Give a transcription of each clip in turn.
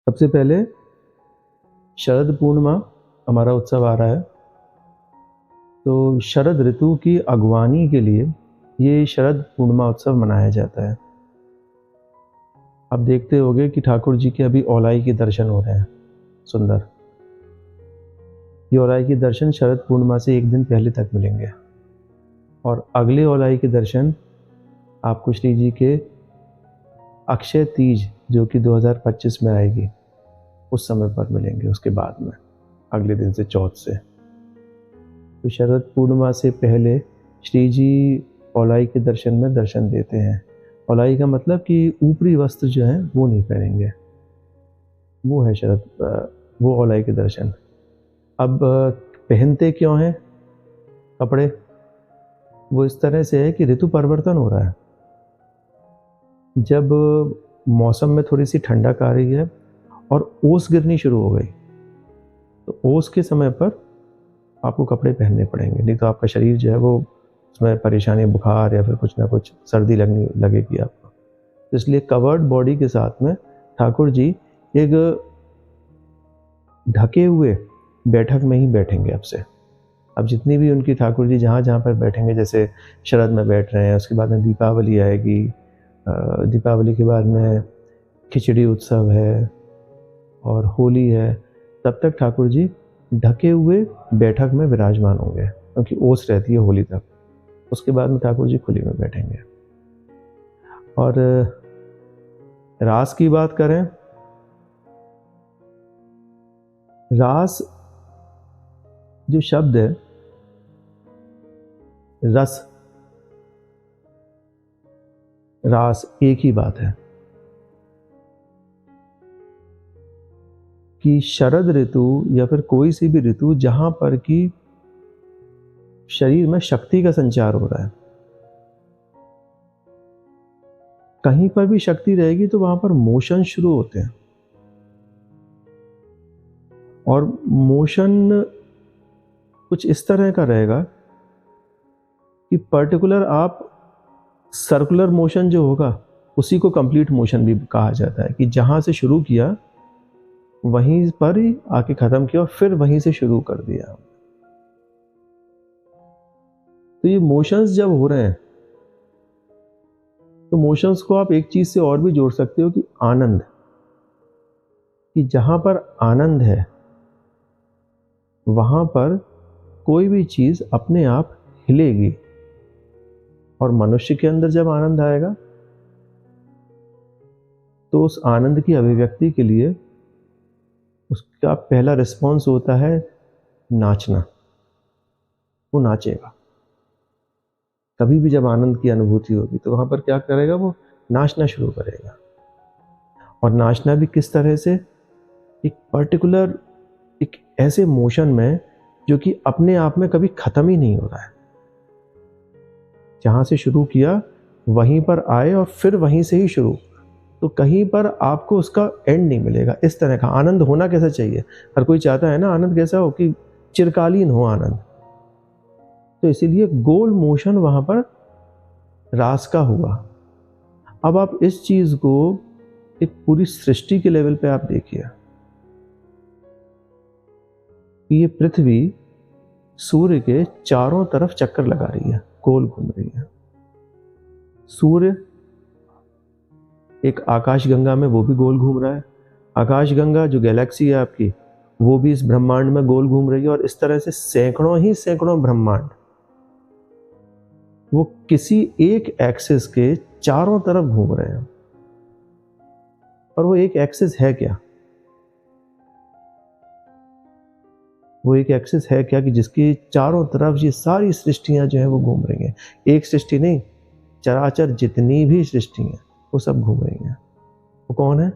सबसे पहले शरद पूर्णिमा हमारा उत्सव आ रहा है। तो शरद ऋतु की अगवानी के लिए ये शरद पूर्णिमा उत्सव मनाया जाता है। आप देखते होंगे कि ठाकुर जी के अभी औलाई के दर्शन हो रहे हैं, सुंदर। ये औलाई के दर्शन शरद पूर्णिमा से एक दिन पहले तक मिलेंगे और अगले औलाई के दर्शन आपको श्री जी के अक्षय तीज जो कि 2025 में आएगी उस समय पर मिलेंगे, उसके बाद में अगले दिन से चौथ से। तो शरद पूर्णिमा से पहले श्री जी औलाई के दर्शन में दर्शन देते हैं। औलाई का मतलब कि ऊपरी वस्त्र जो है वो नहीं पहनेंगे, वो है वो औलाई के दर्शन। अब पहनते क्यों हैं कपड़े? वो इस तरह से है कि ऋतु परिवर्तन हो रहा है। जब मौसम में थोड़ी सी ठंडक आ रही है और ओस गिरनी शुरू हो गई, तो ओस के समय पर आपको कपड़े पहनने पड़ेंगे, नहीं तो आपका शरीर जो है वो उसमें परेशानी, बुखार या फिर कुछ ना कुछ सर्दी लगेगी आपको। तो इसलिए कवर्ड बॉडी के साथ में ठाकुर जी एक ढके हुए बैठक में ही बैठेंगे अब से। अब जितनी भी उनकी ठाकुर जी जहाँ जहाँ पर बैठेंगे, जैसे शरद में बैठ रहे हैं, उसके बाद में दीपावली आएगी, दीपावली के बाद में खिचड़ी उत्सव है और होली है, तब तक ठाकुर जी ढके हुए बैठक में विराजमान होंगे, क्योंकि ओस रहती है होली तक। उसके बाद में ठाकुर जी खुली में बैठेंगे। और रास की बात करें, रास जो शब्द है, रस रास एक ही बात है कि शरद ऋतु या फिर कोई सी भी ऋतु जहां पर कि शरीर में शक्ति का संचार हो रहा है, कहीं पर भी शक्ति रहेगी तो वहां पर मोशन शुरू होते हैं। और मोशन कुछ इस तरह का रहेगा कि पर्टिकुलर आप सर्कुलर मोशन जो होगा उसी को कंप्लीट मोशन भी कहा जाता है, कि जहां से शुरू किया वहीं पर ही आके खत्म किया और फिर वहीं से शुरू कर दिया। तो ये मोशंस जब हो रहे हैं तो मोशंस को आप एक चीज से और भी जोड़ सकते हो कि आनंद, कि जहां पर आनंद है वहां पर कोई भी चीज अपने आप हिलेगी। और मनुष्य के अंदर जब आनंद आएगा तो उस आनंद की अभिव्यक्ति के लिए उसका पहला रिस्पॉन्स होता है नाचना। वो नाचेगा। कभी भी जब आनंद की अनुभूति होगी तो वहां पर क्या करेगा, वो नाचना शुरू करेगा। और नाचना भी किस तरह से, एक पर्टिकुलर एक ऐसे मोशन में जो कि अपने आप में कभी खत्म ही नहीं हो रहा है। जहां से शुरू किया वहीं पर आए और फिर वहीं से ही शुरू, तो कहीं पर आपको उसका एंड नहीं मिलेगा। इस तरह का आनंद होना कैसा चाहिए, हर कोई चाहता है ना आनंद कैसा हो, कि चिरकालीन हो आनंद। तो इसीलिए गोल मोशन वहां पर रास का हुआ। अब आप इस चीज को एक पूरी सृष्टि के लेवल पे आप देखिए कि ये पृथ्वी सूर्य के चारों तरफ चक्कर लगा रही है, गोल घूम रही है। सूर्य एक आकाशगंगा में वो भी गोल घूम रहा है। आकाशगंगा जो गैलेक्सी है आपकी, वो भी इस ब्रह्मांड में गोल घूम रही है। और इस तरह से सैकड़ों ब्रह्मांड वो किसी एक एक्सिस के चारों तरफ घूम रहे हैं। और वो एक एक्सिस है क्या? वो एक एक्सिस है क्या कि जिसकी चारों तरफ ये सारी सृष्टियां जो है वो घूम रही हैं। एक सृष्टि नहीं, चराचर जितनी भी सृष्टि हैं वो सब घूम रही हैं। वो कौन है?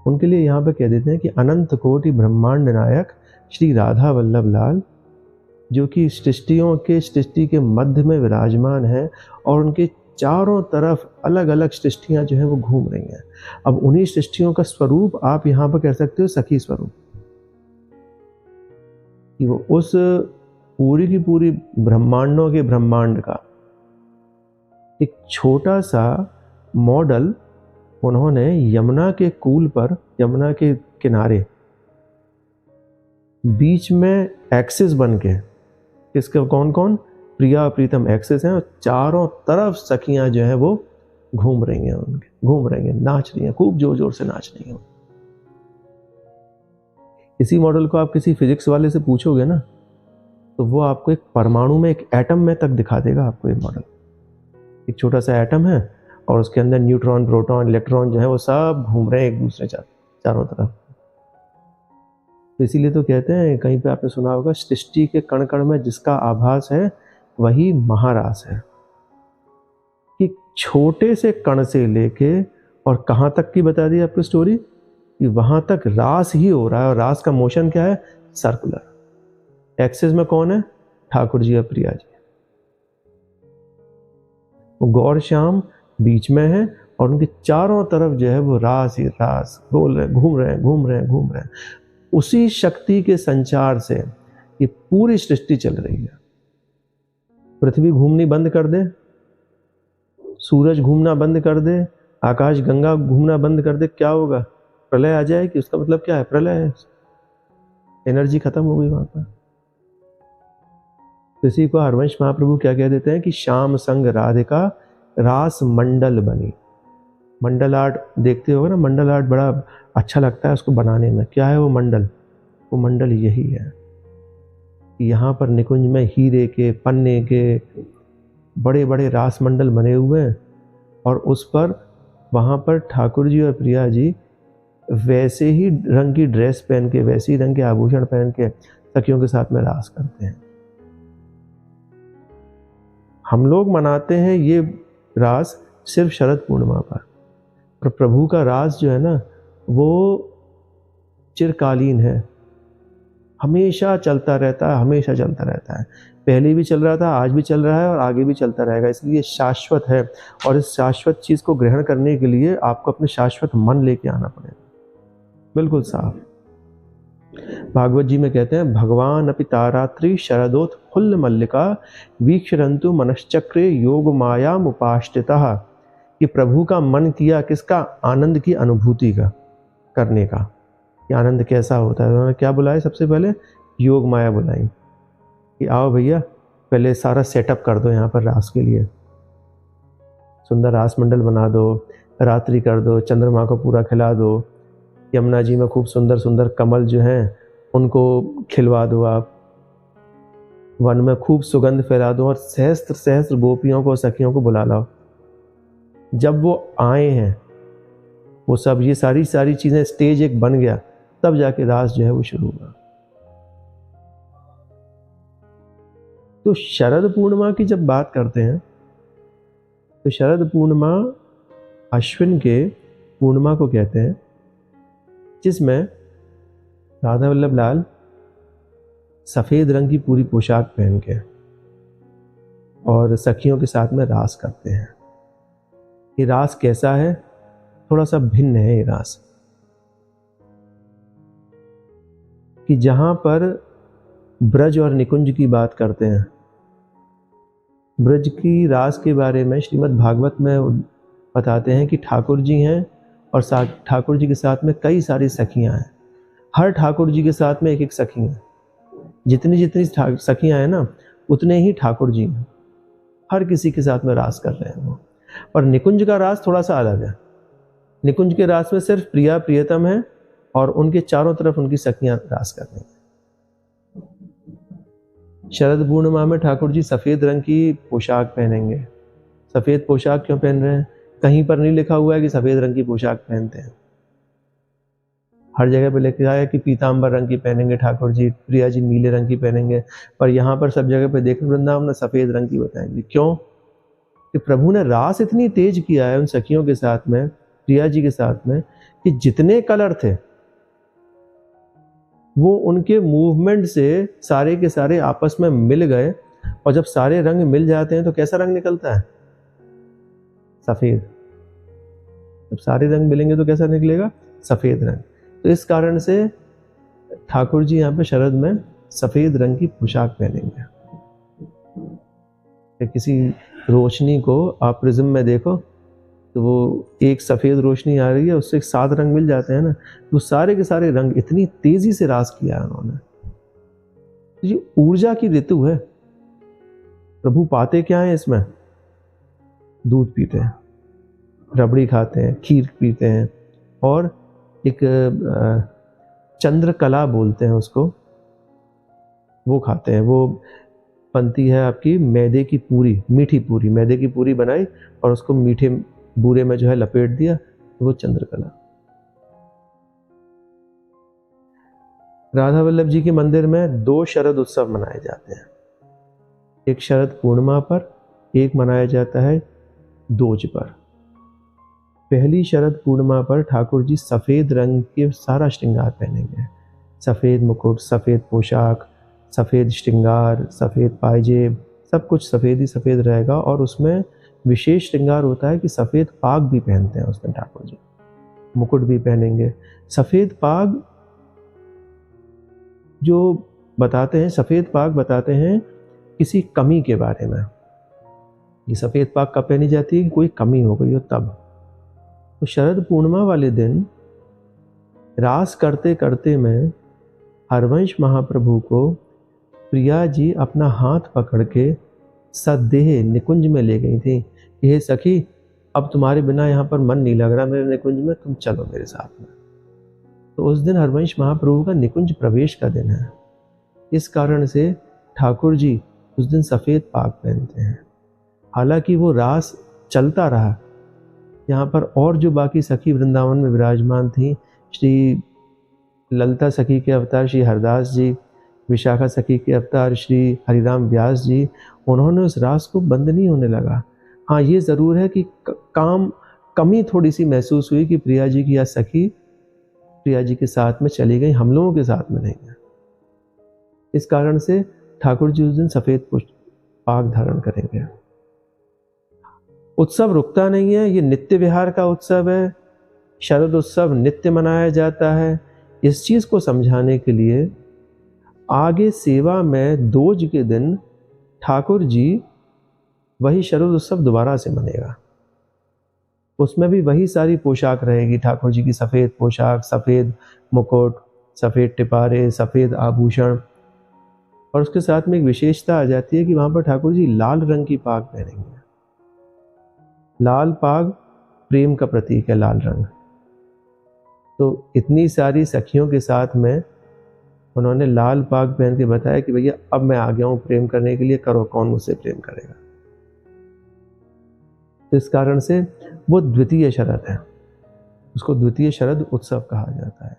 उनके लिए यहाँ पे कह देते हैं कि अनंत कोटि ब्रह्मांड नायक श्री राधा वल्लभ लाल, जो कि सृष्टि के मध्य में विराजमान है और उनके चारों तरफ अलग अलग सृष्टियां जो है वो घूम रही हैं। अब उन्हीं सृष्टियों का स्वरूप आप यहाँ पर कह सकते हो सखी स्वरूप, कि वो उस पूरी की पूरी ब्रह्मांडों के ब्रह्मांड का एक छोटा सा मॉडल उन्होंने यमुना के कूल पर, यमुना के किनारे बीच में एक्सिस बन के, किसके कौन कौन, प्रिया प्रीतम एक्सिस हैं, और चारों तरफ सखियां जो है वो घूम रही हैं, उनके घूम रही हैं, नाच रही हैं, खूब जोर जोर से नाच रही हैं। इसी मॉडल को आप किसी फिजिक्स वाले से पूछोगे ना, तो वो आपको एक परमाणु में, एक एटम में तक दिखा देगा आपको ये मॉडल। एक छोटा सा एटम है और उसके अंदर न्यूट्रॉन, प्रोटॉन, इलेक्ट्रॉन जो है वो सब घूम रहे हैं एक दूसरे चारों तरफ। तो इसीलिए तो कहते हैं, कहीं पे आपने सुना होगा, सृष्टि के कण कण में जिसका आभास है वही महारास है। कि छोटे से कण से लेके और कहाँ तक की बता दी आपको स्टोरी, कि वहां तक रास ही हो रहा है। और रास का मोशन क्या है, सर्कुलर। एक्सिस में कौन है, ठाकुर जी और प्रिया जी। वो गौर श्याम बीच में है और उनके चारों तरफ जो है वो रास ही रास बोल रहे, घूम रहे हैं, घूम रहे हैं, घूम रहे हैं। उसी शक्ति के संचार से ये पूरी सृष्टि चल रही है। पृथ्वी घूमनी बंद कर दे, सूरज घूमना बंद कर दे, आकाश गंगा घूमना बंद कर दे, क्या होगा, प्रलय आ जाएगी। उसका मतलब क्या है, प्रलय है, एनर्जी खत्म हो गई वहां पर। तो इसी को हरवंश महाप्रभु क्या कह देते हैं कि श्याम संग राधिका रास मंडल बनी। मंडल आर्ट देखते हो ना, मंडल आर्ट बड़ा अच्छा लगता है उसको बनाने में। क्या है वो मंडल, वो मंडल यही है, यहाँ पर निकुंज में हीरे के, पन्ने के बड़े बड़े रास मंडल बने हुए हैं, और उस पर वहाँ पर ठाकुर जी और प्रिया जी वैसे ही रंग की ड्रेस पहन के, वैसे ही रंग के आभूषण पहन के सखियों के साथ में रास करते हैं। हम लोग मनाते हैं ये रास सिर्फ शरद पूर्णिमा पर प्रभु का रास जो है ना वो चिरकालीन है, हमेशा चलता रहता है, हमेशा चलता रहता है। पहले भी चल रहा था, आज भी चल रहा है और आगे भी चलता रहेगा। इसलिए शाश्वत है, और इस शाश्वत चीज़ को ग्रहण करने के लिए आपको अपने शाश्वत मन लेके आना पड़ेगा, बिल्कुल साफ। भागवत जी में कहते हैं, भगवान अपि तारात्रि शरदोत्फुल्ल मल्लिका वीक्षरंतु मनश्चक्रे योग माया उपाश्रितः। कि प्रभु का मन किया किसका, आनंद की अनुभूति का करने का। कि आनंद कैसा होता है, उन्होंने क्या बुलाया, सबसे पहले योग माया बुलाई कि आओ भैया पहले सारा सेटअप कर दो यहाँ पर रास के लिए, सुंदर रास मंडल बना दो, रात्रि कर दो, चंद्रमा को पूरा खिला दो, यमुना जी में खूब सुंदर सुंदर कमल जो हैं उनको खिलवा दो, आप वन में खूब सुगंध फैला दो, और सहस्त्र सहस्त्र गोपियों को, सखियों को बुला लाओ। जब वो आए हैं, वो सब ये सारी चीजें, स्टेज एक बन गया, तब जाके रास जो है वो शुरू हुआ। तो शरद पूर्णिमा की जब बात करते हैं तो शरद पूर्णिमा अश्विन के पूर्णिमा को कहते हैं, जिसमें राधा वल्लभ लाल सफेद रंग की पूरी पोशाक पहन के और सखियों के साथ में रास करते हैं। ये रास कैसा है, थोड़ा सा भिन्न है ये रास। कि जहां पर ब्रज और निकुंज की बात करते हैं, ब्रज की रास के बारे में श्रीमद् भागवत में बताते हैं कि ठाकुर जी हैं और ठाकुर जी के साथ में कई सारी सखियां हैं। हर ठाकुर जी के साथ में एक एक सखी है। जितनी जितनी सखियां हैं ना, उतने ही ठाकुर जी हैं। हर किसी के साथ में रास कर रहे हैं वो। और निकुंज का रास थोड़ा सा अलग है। निकुंज के रास में सिर्फ प्रिया प्रियतम है और उनके चारों तरफ उनकी सखियां रास कर रही हैं। शरद पूर्णिमा में ठाकुर जी सफेद रंग की पोशाक पहनेंगे। सफेद पोशाक क्यों पहन रहे हैं, कहीं पर नहीं लिखा हुआ है कि सफेद रंग की पोशाक पहनते हैं। हर जगह पे लिखा है कि पीतांबर रंग की पहनेंगे ठाकुर जी, प्रिया जी नीले रंग की पहनेंगे, पर यहाँ पर सब जगह पे देखने वृंदावन में सफेद रंग की बताएंगे। क्यों, कि प्रभु ने रास इतनी तेज किया है उन सखियों के साथ में, प्रिया जी के साथ में, कि जितने कलर थे वो उनके मूवमेंट से सारे के सारे आपस में मिल गए। और जब सारे रंग मिल जाते हैं तो कैसा रंग निकलता है, सफेद। जब सारे रंग मिलेंगे तो कैसा निकलेगा, सफेद रंग। तो इस कारण से ठाकुर जी यहाँ पे शरद में सफेद रंग की पोशाक पहनेंगे। किसी रोशनी को आप प्रिज्म में देखो तो वो एक सफ़ेद रोशनी आ रही है, उससे एक 7 रंग मिल जाते हैं ना, तो सारे के सारे रंग इतनी तेज़ी से रास किया है उन्होंने। तो ये ऊर्जा की ऋतु है। प्रभु पाते क्या है इसमें? दूध पीते हैं, रबड़ी खाते हैं, खीर पीते हैं, और एक चंद्रकला बोलते हैं उसको, वो खाते हैं। वो बनती है आपकी मैदे की पूरी, मीठी पूरी, मैदे की पूरी बनाई और उसको मीठे बूरे में जो है लपेट दिया, वो चंद्रकला। राधा वल्लभ जी के मंदिर में 2 शरद उत्सव मनाए जाते हैं। एक शरद पूर्णिमा पर, एक मनाया जाता है दोज पर। पहली शरद पूर्णिमा पर ठाकुर जी सफ़ेद रंग के सारा श्रृंगार पहनेंगे। सफ़ेद मुकुट, सफ़ेद पोशाक, सफ़ेद श्रृंगार, सफ़ेद पायजेब, सब कुछ सफ़ेद ही सफ़ेद रहेगा। और उसमें विशेष श्रृंगार होता है कि सफ़ेद पाग भी पहनते हैं उस दिन ठाकुर जी, मुकुट भी पहनेंगे। सफ़ेद पाग जो बताते हैं, सफ़ेद पाग बताते हैं किसी कमी के बारे में। ये सफ़ेद पाग कब पहनी जाती है कि कोई कमी हो गई हो तब। तो शरद पूर्णिमा वाले दिन रास करते करते में हरवंश महाप्रभु को प्रिया जी अपना हाथ पकड़ के सदेह निकुंज में ले गई थी कि हे सखी, अब तुम्हारे बिना यहाँ पर मन नहीं लग रहा मेरे निकुंज में, तुम चलो मेरे साथ में। तो उस दिन हरवंश महाप्रभु का निकुंज प्रवेश का दिन है। इस कारण से ठाकुर जी उस दिन सफ़ेद पाग पहनते हैं। हालांकि वो रास चलता रहा, यहाँ पर और जो बाकी सखी वृंदावन में विराजमान थी, श्री ललिता सखी के अवतार श्री हरदास जी, विशाखा सखी के अवतार श्री हरिराम व्यास जी, उन्होंने उस रास को बंद नहीं होने लगा। हाँ, ये ज़रूर है कि कमी थोड़ी सी महसूस हुई कि प्रिया जी की या सखी प्रिया जी के साथ में चली गई, हम लोगों के साथ में नहीं है। इस कारण से ठाकुर जी उस दिन सफ़ेद पाग धारण करेंगे। उत्सव रुकता नहीं है, ये नित्य विहार का उत्सव है। शरद उत्सव नित्य मनाया जाता है। इस चीज़ को समझाने के लिए आगे सेवा में दोज के दिन ठाकुर जी वही शरद उत्सव दोबारा से मनेगा। उसमें भी वही सारी पोशाक रहेगी, ठाकुर जी की सफ़ेद पोशाक, सफ़ेद मुकुट, सफ़ेद टिपारे, सफ़ेद आभूषण। और उसके साथ में एक विशेषता आ जाती है कि वहाँ पर ठाकुर जी लाल रंग की पाग पहनेंगे। लाल पाग प्रेम का प्रतीक है, लाल रंग। तो इतनी सारी सखियों के साथ में उन्होंने लाल पाग पहन के बताया कि भैया अब मैं आ गया हूँ प्रेम करने के लिए, करो कौन मुझसे प्रेम करेगा। तो इस कारण से वो द्वितीय शरद है, उसको द्वितीय शरद उत्सव कहा जाता है।